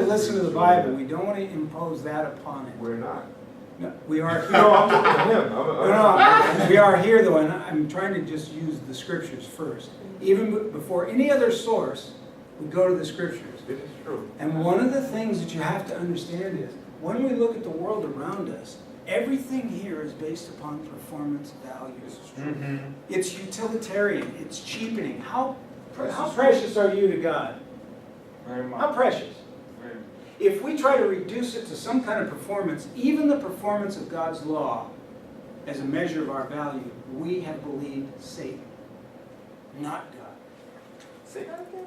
to listen to the Bible. We don't want to impose that upon it. We're not. No, we are here. No, I'm talking to him. No, we are here though, and I'm trying to just use the scriptures first. Even before any other source, we go to the scriptures. This is true. And one of the things that you have to understand is, when we look at the world around us, everything here is based upon performance values. It's utilitarian, it's cheapening. How precious are you to God? Very much. How precious? Very. If we try to reduce it to some kind of performance, even the performance of God's law as a measure of our value, we have believed Satan, not God. Say that again?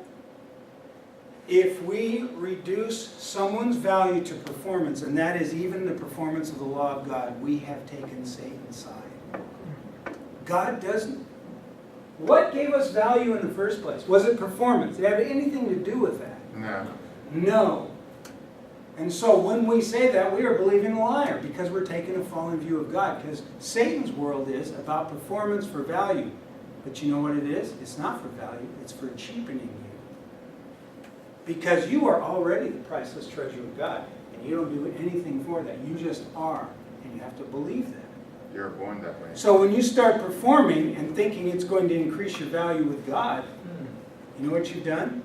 If we reduce someone's value to performance, and that is even the performance of the law of God, we have taken Satan's side. God doesn't. What gave us value in the first place? Was it performance? Did it have anything to do with that? No. No. And so when we say that, we are believing a liar, because we're taking a fallen view of God. Because Satan's world is about performance for value. But you know what it is? It's not for value. It's for cheapening you. Because you are already the priceless treasure of God. And you don't do anything for that. You just are. And you have to believe that. You're born that way. So when you start performing and thinking it's going to increase your value with God, you know what you've done?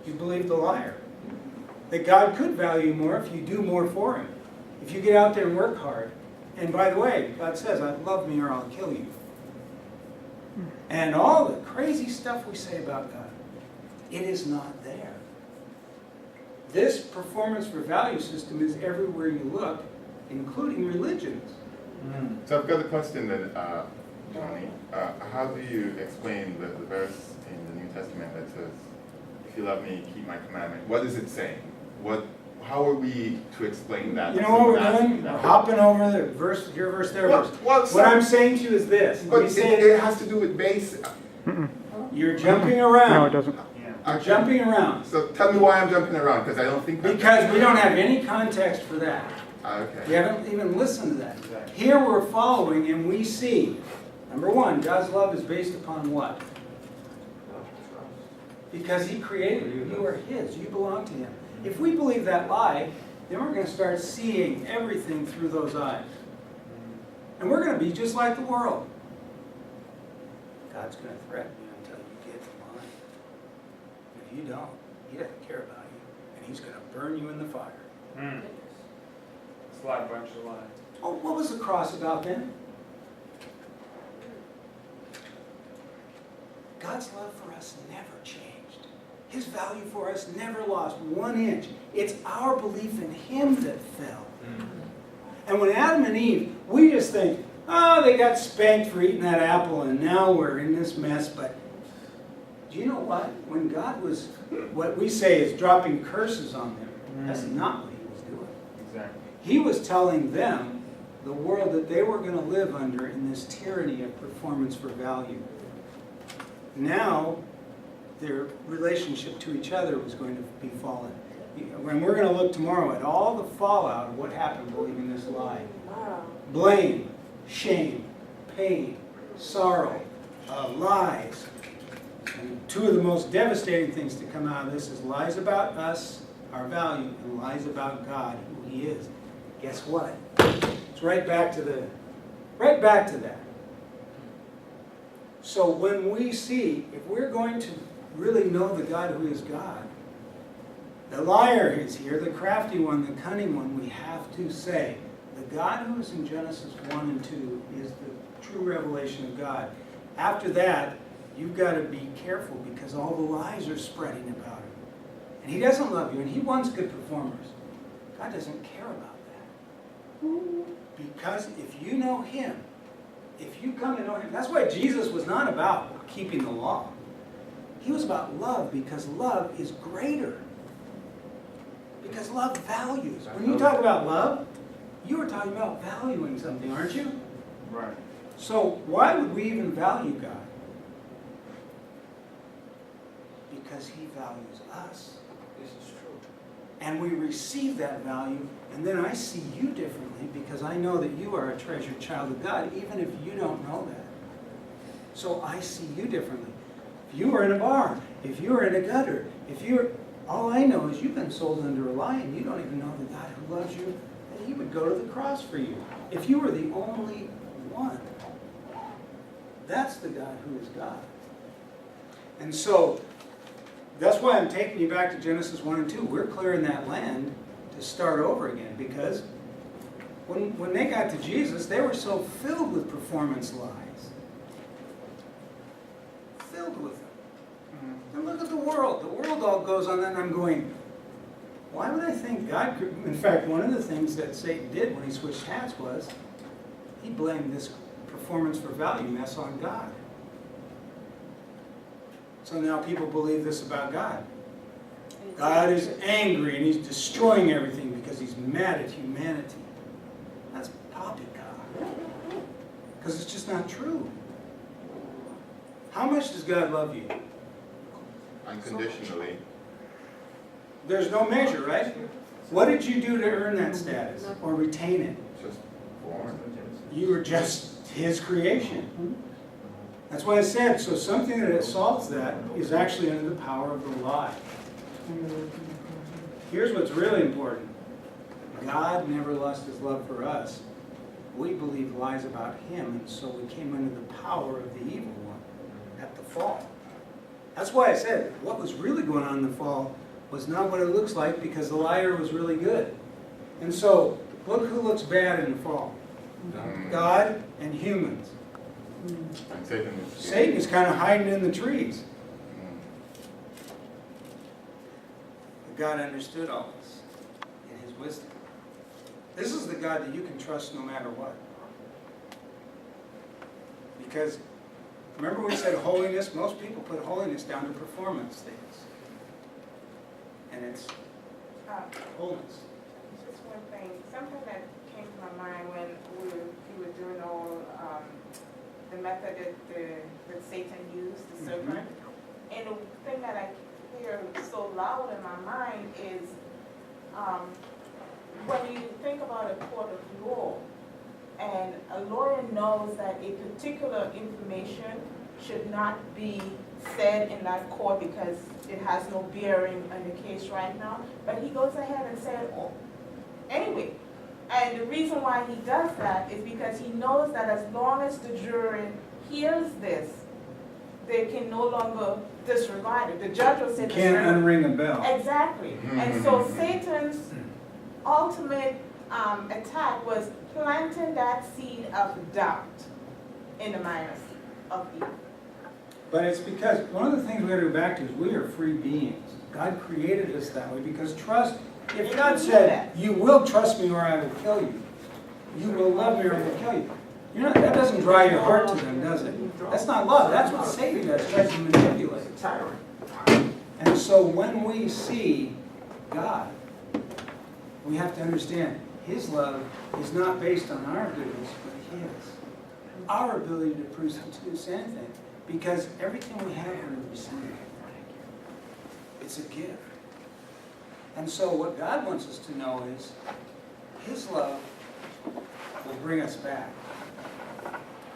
You believed the liar. That God could value you more if you do more for Him. If you get out there and work hard. And by the way, God says, love me or I'll kill you. And all the crazy stuff we say about God, it is not there. This performance for value system is everywhere you look, including religions. So I've got a question then, Johnny. How do you explain the verse in the New Testament that says, if you love me, keep my commandment? What is it saying? How are we to explain that? You know what we're doing? We're hopping over the verse, your verse, their verse. What I'm saying to you is this. But We say it has to do with base. you're jumping around. No, it doesn't. You're jumping around. So tell me why I'm jumping around, because I don't think I'm Because we don't have any context for that. Okay. We haven't even listened to that. Here we're following and we see, number one, God's love is based upon what? Because He created you. You are His. You belong to Him. If we believe that lie, then we're going to start seeing everything through those eyes. And we're going to be just like the world. God's going to threaten you until you get in line. If you don't, He doesn't care about you. And He's going to burn you in the fire. It's a lot, bunch of lies. Oh, what was the cross about then? God's love for us never changed. His value for us never lost 1 inch. It's our belief in Him that fell. And when Adam and Eve, we just think, oh, they got spanked for eating that apple and now we're in this mess. But do you know what? When God was, what we say is dropping curses on them, that's not what He was doing. Exactly. He was telling them the world that they were going to live under in this tyranny of performance for value. Now, their relationship to each other was going to be fallen. And we're going to look tomorrow at all the fallout of what happened believing this lie. Blame, shame, pain, sorrow, lies. And two of the most devastating things to come out of this is lies about us, our value, and lies about God, who He is. Guess what? It's right back to that. So when we see, if we're going to really know the God who is God, the liar is here, the crafty one, the cunning one, we have to say, the God who is in Genesis 1 and 2 is the true revelation of God. After that, you've got to be careful because all the lies are spreading about Him. And He doesn't love you, and He wants good performers. God doesn't care about that. Because if you know Him, if you come to know Him, that's why Jesus was not about keeping the law. He was about love, because love is greater. Because love values. When you talk about love, you are talking about valuing something, aren't you? Right. So why would we even value God? Because He values us. This is true. And we receive that value, and then I see you differently because I know that you are a treasured child of God, even if you don't know that. So I see you differently. If you were in a bar, if you were in a gutter, if you're All I know is you've been sold under a lie and you don't even know the God who loves you, that he would go to the cross for you. If you were the only one, that's the God who is God. And so, that's why I'm taking you back to Genesis 1 and 2. We're clearing that land to start over again, because when they got to Jesus, they were so filled with performance lies. Filled with them. And look at the world. The world all goes on that, and I'm going, why would I think God could? In fact, one of the things that Satan did when he switched hats was he blamed this performance for value mess on God. So now people believe this about God. God is angry and he's destroying everything because he's mad at humanity. That's poppycock. Because it's just not true. How much does God love you? Unconditionally. There's no measure, right? What did you do to earn that status or retain it? Just born. You were just his creation. That's why I said, so something that assaults that is actually under the power of the lie. Here's what's really important. God never lost his love for us. We believe lies about him, and so we came under the power of the evil one at the fall. That's why I said what was really going on in the fall was not what it looks like, because the liar was really good. And so, look who looks bad in the fall. God and humans. And Satan is kind of hiding in the trees. But God understood all this in his wisdom. This is the God that you can trust no matter what. Because, remember we said holiness? Most people put holiness down to performance things. And it's wholeness. Just one thing, something that came to my mind when we were doing all the method that Satan used, the serpent. And the thing that I hear so loud in my mind is when you think about a court of law, and a lawyer knows that a particular information should not be said in that court because it has no bearing on the case right now, but he goes ahead and says, oh, anyway. And the reason why he does that is because he knows that as long as the jury hears this, they can no longer disregard it. The judge will say, You can't unring a bell. exactly. And so Satan's ultimate attack was planting that seed of doubt in the minds of people. But it's because one of the things we got to go back to is we are free beings. God created us that way because trust, if God said, you will trust me or I will kill you, you will love me or I will kill you, that doesn't draw your heart to them, does it? That's not love. That's what Satan does, tries to manipulate. And so when we see God, we have to understand his love is not based on our goodness, but his. Our ability to produce anything. Because everything we have we receive. It's a gift. And so what God wants us to know is his love will bring us back.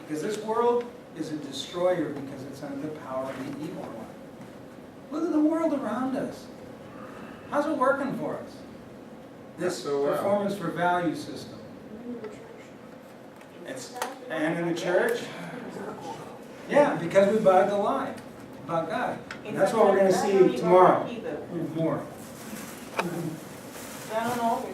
Because this world is a destroyer because it's under the power of the evil one. Look at the world around us. How's it working for us? This performance for value system. And in the church? Yeah, because we bought the lie about God. And that's what we're going to see tomorrow. More. I don't know.